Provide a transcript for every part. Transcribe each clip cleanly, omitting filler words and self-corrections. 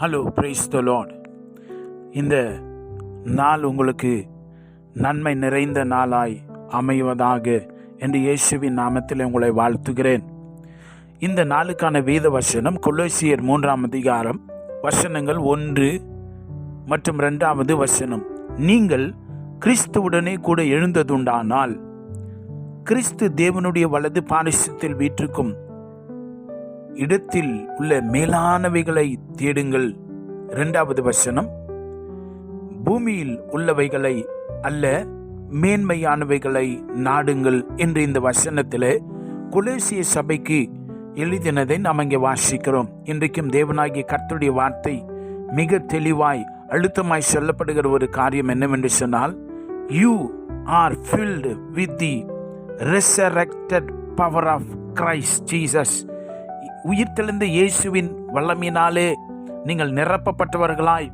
Hello, praise the Lord. இந்த நாள் உங்களுக்கு நன்மை நிறைந்த நாளாய் அமைவதாக என்று இயேசுவின் நாமத்தில் உங்களை வாழ்த்துகிறேன். இந்த நாளுக்கான வேத வசனம் கொலோசியர் 3ஆம் அதிகாரம் வசனங்கள் 1 மற்றும் 2வது வசனம். நீங்கள் கிறிஸ்துவுடனே கூட எழுந்ததுண்டானால் கிறிஸ்து தேவனுடைய வலது பாரிசத்தில் வீற்றிருக்கும் இடத்தில் உள்ள மேலானவைகளை தேடுங்கள். 2வது வசனம், பூமியில் உள்ளவைகளை அல்ல மேன்மையானவைகளை நாடுங்கள் என்று இந்த வசனத்தில் கொலோசிய சபைக்கு எழுதினதை நாம் இங்கே வாசிக்கிறோம். இன்றைக்கும் தேவனாகிய கர்த்தருடைய வார்த்தை மிக தெளிவாய் அழுத்தமாய் சொல்லப்படுகிற ஒரு காரியம் என்னவென்று சொன்னால், you are filled with the resurrected power of Christ Jesus. உயிர்த்தெழுந்த இயேசுவின் வல்லமையினாலே நீங்கள் நிரப்பப்பட்டவர்களாய்,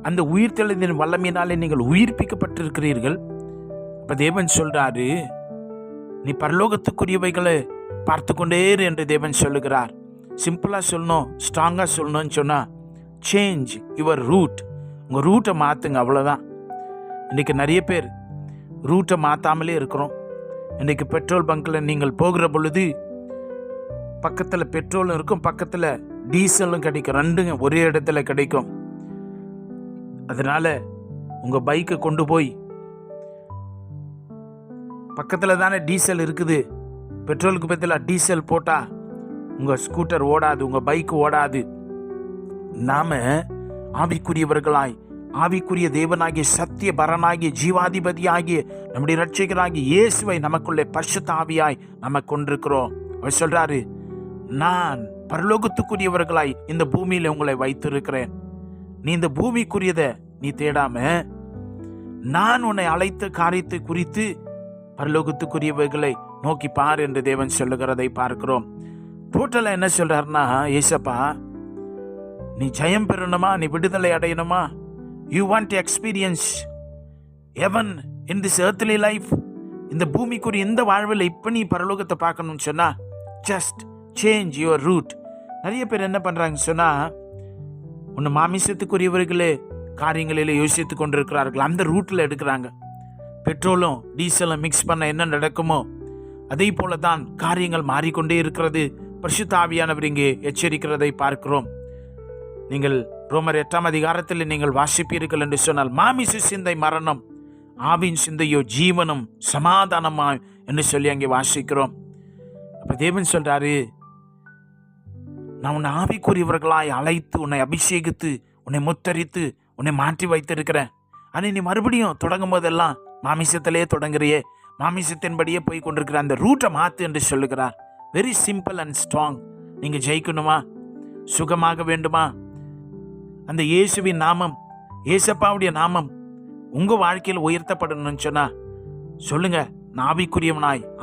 அந்த உயிர்த்தெழுந்தின் வல்லமையினாலே நீங்கள் உயிர்ப்பிக்கப்பட்டிருக்கிறீர்கள். அப்ப தேவன் சொல்றாரு, நீ பரலோகத்துக்குரியவைகளை பார்த்து கொண்டே என்று தேவன் சொல்லுகிறார். சிம்பிளா சொல்லணும், ஸ்ட்ராங்கா சொல்லணும்னு சொன்னா, சேஞ்ச் யுவர் ரூட். உங்க ரூட்டை மாத்துங்க, அவ்வளவுதான். இன்னைக்கு நிறைய பேர் ரூட்டை மாத்தாமலே இருக்கிறோம். இன்னைக்கு பெட்ரோல் பங்க்ல நீங்கள் போகிற பொழுது பக்கத்தில் பெட்ரோலும் இருக்கும், பக்கத்தில் டீசலும் கிடைக்கும். ரெண்டுங்க ஒரே இடத்துல கிடைக்கும். அதனால உங்க பைக்கை கொண்டு போய், பக்கத்தில் தானே டீசல் இருக்குது, பெட்ரோலுக்கு பதிலாக டீசல் போட்டா உங்க ஸ்கூட்டர் ஓடாது, உங்க பைக் ஓடாது. நாம ஆவிக்குரியவர்களாய், ஆவிக்குரிய தேவனாகிய சத்திய பரனாகிய ஜீவாதிபதியாகிய நம்முடைய இரட்சகராகிய இயேசுவை நமக்குள்ளே பரிசுத்த ஆவியாய் நம்ம கொண்டிருக்கிறோம். அவர் சொல்றாரு, நான் பரலோகத்துக்குரியவர்களாய் இந்த பூமியில உங்களை வைத்திருக்கிறேன். நீ இந்த பூமிக்குரியத நீ தேடாம, நான் உன்னை அழைத்த காரியத்தை குறித்து பரலோகத்துக்குரியவர்களை நோக்கி பார் என்று தேவன் சொல்லுகிறதை பார்க்கிறோம். டோட்டலா என்ன சொல்றாருன்னா, ஏசப்பா நீ ஜெயம் பெறணுமா, நீ விடுதலை அடையணுமா, you want to experience heaven in this earthly life, இந்த பூமிக்குரிய இந்த வாழ்வில் இப்ப நீ பரலோகத்தை பார்க்கணும்னு சொன்னா, ஜஸ்ட் சேஞ்ச் யுவர் ரூட். நிறைய பேர் என்ன பண்றாங்க சொன்னா, ஒன்னு மாமிசத்துக்குரியவர்களே காரியங்களில் யோசித்து கொண்டிருக்கிறார்கள், அந்த ரூட்ல எடுக்கிறாங்க. பெட்ரோலும் டீசலும் மிக்ஸ் பண்ண என்ன நடக்குமோ அதே போலதான் காரியங்கள் மாறிக்கொண்டே இருக்கிறது. பரிசுத்த ஆவியானவர் இங்கே எச்சரிக்கிறதை பார்க்கிறோம். நீங்கள் ரோமர் 8ஆம் அதிகாரத்தில் நீங்கள் வாசிப்பீர்கள் என்று சொன்னால், மாமிச சிந்தை மரணம், ஆவின் சிந்தையோ ஜீவனும் சமாதானமா என்று சொல்லி அங்கே வாசிக்கிறோம். அப்ப தேவன் சொல்றாரு, நான் உன்னை ஆவிக்குரியவர்களாய் அழைத்து, உன்னை அபிஷேகித்து, உன்னை முத்தரித்து, உன்னை மாற்றி வைத்திருக்கிறேன். ஆனால் நீ மறுபடியும் தொடங்கும் போதெல்லாம் மாமிசத்திலே தொடங்குறியே, மாமிசத்தின்படியே போய் கொண்டிருக்கிற அந்த ரூட்டை மாத்து என்று சொல்லுகிறார். Very simple and strong. நீங்க ஜெயிக்கணுமா, சுகமாக வேண்டுமா, அந்த இயேசுவின் நாமம், ஏசப்பாவுடைய நாமம் உங்க வாழ்க்கையில் உயர்த்தப்படணும்னு சொன்னா சொல்லுங்க, நான்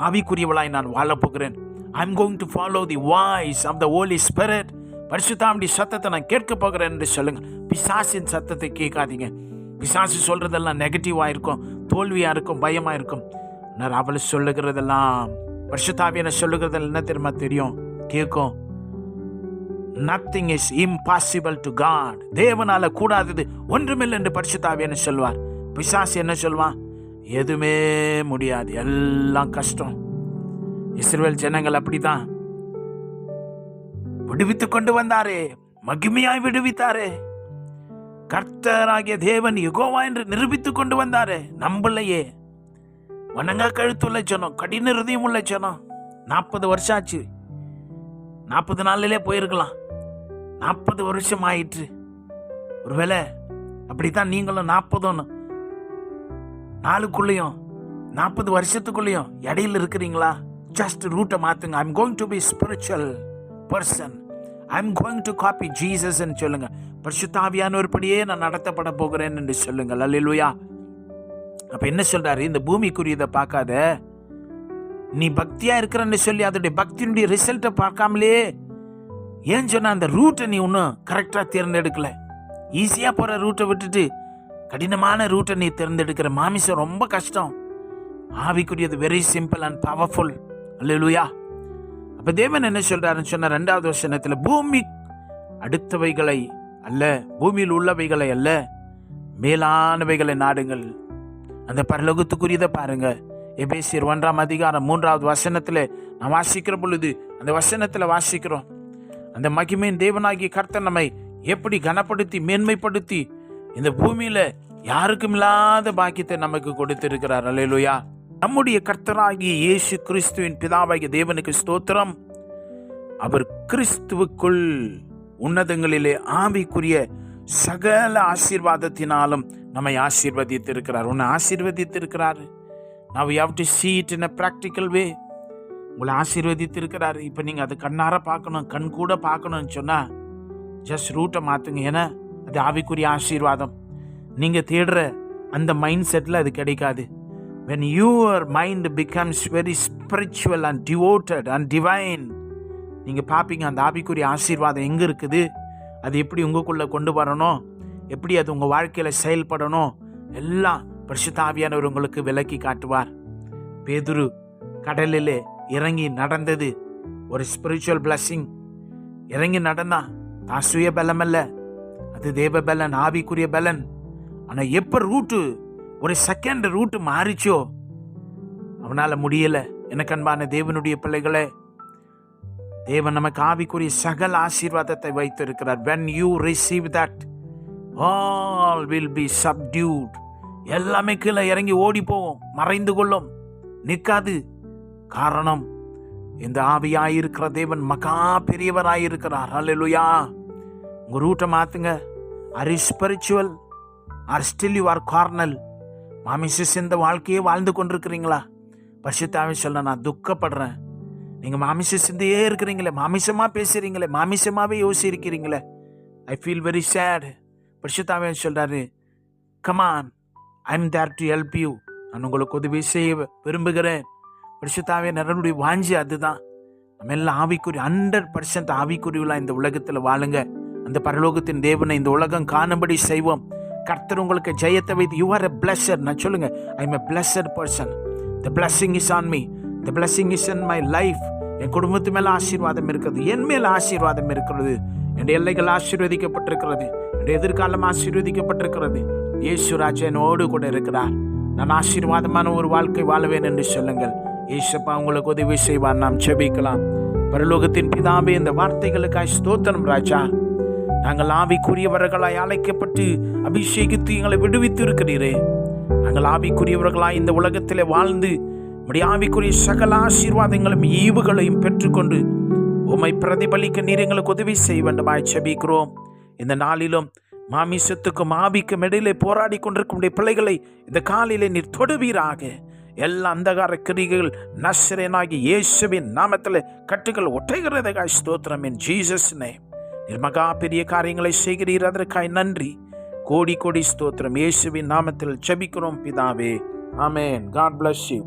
ஆவிக்குரியவளாய் நான் வாழ போகிறேன். I'm going to follow the voice of the Holy Spirit. பரிசுத்தாவின் சத்தத்தை நான் கேட்க போகிறேன் என்று சொல்லுங்க. பிசாசின் சத்தத்தை கேட்காதீங்க. பிசாசு சொல்றதெல்லாம் நெகட்டிவா இருக்கும், தோல்வியா இருக்கும், பயமா இருக்கும். அவளை சொல்லுகிறதெல்லாம், பரிசுத்தாவியனை சொல்லுகிறதெல்லாம் என்ன தெரியுமா தெரியும், கேட்கும். Nothing is impossible to God. தேவனால கூடாதது ஒன்றுமில்லை என்று பரிசுத்தாவியனை சொல்வார். பிசாசு என்ன சொல்வான், எதுவுமே முடியாது, எல்லாம் கஷ்டம். இஸ்ரவேல் ஜனங்கள் அப்படிதான் விடுவித்துக் கொண்டு வந்தாரே, மகிமையாய் விடுவித்தாரே. கர்த்தராகிய தேவன் யெகோவா என்று நிரூபித்துக் கொண்டு வந்தாரே, நம்பலையே. வணங்கா கழுத்துள்ள ஜனம், கடின இருதயம் உள்ள ஜனம். 40 வருஷம் ஆச்சு, 40 நாளிலே போயிருக்கலாம், 40 வருஷம் ஆயிற்று. ஒருவேளை அப்படித்தான் நீங்களும் 40 நாளுக்குள்ளேயும் 40 வருஷத்துக்குள்ளேயும் இடையில இருக்கிறீங்களா? ஜஸ்ட் ரூட்டை மாத்துங்க. I'm going to be spiritual person. I'm going to copy Jesus என்று சொல்லுங்க. பரிசுத்த ஆவியானவர்படியே நான் நடத்தப்பட போகிறேன் என்று சொல்லுங்கள். அல்லேலூயா. அப்ப என்ன சொல்றாரு, இந்த பூமிக்குரியதை பார்க்காத, நீ பக்தியா இருக்கிறன்னு சொல்லி அதோடைய பக்தியினுடைய ரிசல்ட்டை பார்க்காமலே, ஏன் சொன்னா அந்த ரூட்டை நீ ஒன்னும் கரெக்டா தேர்ந்தெடுக்கல. ஈஸியா போற ரூட்டை விட்டுட்டு கடினமான ரூட்டை நீ தேர்ந்தெடுக்கிற. மாமிசம் ரொம்ப கஷ்டம், ஆவிக்குரியது வெரி சிம்பிள் அண்ட் பவர்ஃபுல். அல்லேலூயா. அப்ப தேவன் என்ன சொல்றாருன்னு சொன்ன 2வது வசனத்துல, பூமி அடுத்தவைகளை அல்ல, பூமியில் உள்ளவைகளை அல்ல, மேலானவைகளை நாடுங்கள். அந்த பரலோகத்துக்குரியதை பாருங்க. எபேசியர் 1:3 வசனத்துல நான் வாசிக்கிற பொழுது, அந்த வசனத்துல வாசிக்கிறோம், அந்த மகிமையின் தேவனாகிய கர்த்தர் நம்மை எப்படி கனப்படுத்தி மேன்மைப்படுத்தி இந்த பூமியில யாருக்கும் இல்லாத பாக்கியத்தை நமக்கு கொடுத்திருக்கிறார். அல்லேலூயா. நம்முடைய கர்த்தராகிய இயேசு கிறிஸ்துவின் பிதாவாகிய தேவனுக்கு ஸ்தோத்திரம். அவர் கிறிஸ்துவுக்குள் உன்னதங்களிலே ஆவிக்குரிய சகல ஆசீர்வாதத்தினாலும் நம்மை ஆசீர்வதித்திருக்கிறார். உன்னை ஆசீர்வதித்திருக்கிறார். Now we have to see it in a practical way. உங்களை ஆசீர்வதித்திருக்கிறார். இப்போ நீங்கள் அது கண்ணார பார்க்கணும், கண் கூட பார்க்கணும்னு சொன்னால் ஜஸ்ட் ரூட்டை மாற்றுங்க. ஏன்னா அது ஆவிக்குரிய ஆசீர்வாதம். நீங்கள் தேடுற அந்த மைண்ட் செட்டில் அது கிடைக்காது. When your mind becomes very spiritual and devoted and divine, நீங்கள் பார்ப்பீங்க அந்த ஆவிக்குரிய ஆசீர்வாதம் எங்கே இருக்குது, அது எப்படி உங்களுக்குள்ளே கொண்டு வரணும், எப்படி அது உங்கள் வாழ்க்கையில் செயல்படணும், எல்லாம் பரிசுத்த ஆவியானவர் உங்களுக்கு விளக்கி காட்டுவார். பேதுரு கடலிலே இறங்கி நடந்தது ஒரு ஸ்பிரிச்சுவல் பிளஸிங். இறங்கி நடந்தா தான் சுய பலம் அல்ல, அது தேவ பலன், ஆவிக்குரிய பலன். ஆனால் எப்போ ரூட்டு ஒரு செகண்ட் ரூட்டு மாறிச்சோ அவனால் முடியலை. எனக்கு அன்பான தேவனுடைய பிள்ளைகளே, தேவன் நமக்கு ஆவிக்குரிய சகல ஆசீர்வாதத்தை வைத்திருக்கிறார். when you receive that, all will be subdued. எல்லாமே கீழே இறங்கி ஓடி போகும், மறைந்து கொள்ளும், நிற்காது. காரணம், இந்த ஆவியாயிருக்கிற தேவன் மகா பெரியவராயிருக்கிறார். அல்லேலூயா. உங்க ரூட்டை மாத்துங்க. Are you spiritual are still you are Cornell? மாமிச சிந்த வாழ்க்கையே வாழ்ந்து கொண்டிருக்கிறீங்களா? பரிசுத்தாவே சொல்ல, நான் துக்கப்படுறேன். நீங்க மாமிச சிந்தையே இருக்கிறீங்களே, மாமிசமா பேசுறீங்களே, மாமிசமாவே யோசிக்கிறீங்களே. I feel very sad. பரிசுத்தாவே சொல்றாரு, come on, I am there to help you. நான் உங்களுக்கு உதவி செய்ய விரும்புகிறேன். பரிசுத்தாவே நிறைய வாஞ்சி அதுதான். நம்ம எல்லாம் ஆவிக்குரிய 100% ஆவிக்குரியவளா இந்த உலகத்தில் வாழுங்க. அந்த பரலோகத்தின் தேவனை இந்த உலகம் காணும்படி செய்வோம். கர்த்தர் உங்களுக்கு ஜெயத்தை வைத்து, யூ ஆர் எ பிளஸர். நான் சொல்லுங்க, I am a blessed person. The blessing is on me, the blessing is in my life. என் குடும்பத்து மேல ஆசீர்வாதம் இருக்கிறது, என் மேல ஆசீர்வாதம் இருக்கிறது, என் எல்லைகள் ஆசீர்வதிக்கப்பட்டிருக்கிறது, என் எதிர்காலம் ஆசீர்வதிக்கப்பட்டிருக்கிறது. இயேசு ராஜா என்னோடு கூட இருக்கிறார். நான் ஆசீர்வாதமான ஒரு வாழ்க்கை வாழுவேன் என்று சொல்லுங்கள். இயேசுப்பா உங்களுக்கு உதவி செய்வார். நாம் ஜெபிக்கலாம். பரலோகத்தின் பிதாவே, இந்த வார்த்தைகளுக்காய் ஸ்தோத்திரம் ராஜா. நாங்கள் ஆவிக்குரியவர்களாய் அழைக்கப்பட்டு அபிஷேகித்து எங்களை விடுவித்து இருக்கிறீரே. நாங்கள் ஆவிக்குரியவர்களாய் இந்த உலகத்திலே வாழ்ந்து நம்முடைய ஆவிக்குரிய சகல ஆசீர்வாதங்களும் ஈவுகளையும் பெற்றுக்கொண்டு உம்மை பிரதிபலிக்க நீர் எங்களுக்கு உதவி செய்ய வேண்டுமாய் ஜெபிக்கிறோம். இந்த நாளிலும் மாமிசத்துக்கும் ஆவிக்கும் இடையிலே போராடி கொண்டிருக்கும் பிள்ளைகளை இந்த காலையிலே நீர் தொடுவீராக. எல்லா அந்தகார கிரிகள் நஸ்ரேனாகி இயேசுவின் நாமத்தில் கட்டுகள் ஒட்டைகிறதுக்காய் ஸ்தோத்திரம். In Jesus name. நீர் மகா பெரிய காரியங்களை செய்கிறீர், அதற்காய் நன்றி. கோடி கோடி ஸ்தோத்திரம். இயேசுவின் நாமத்தில் ஜெபிக்கிறோம் பிதாவே. ஆமென். God bless you.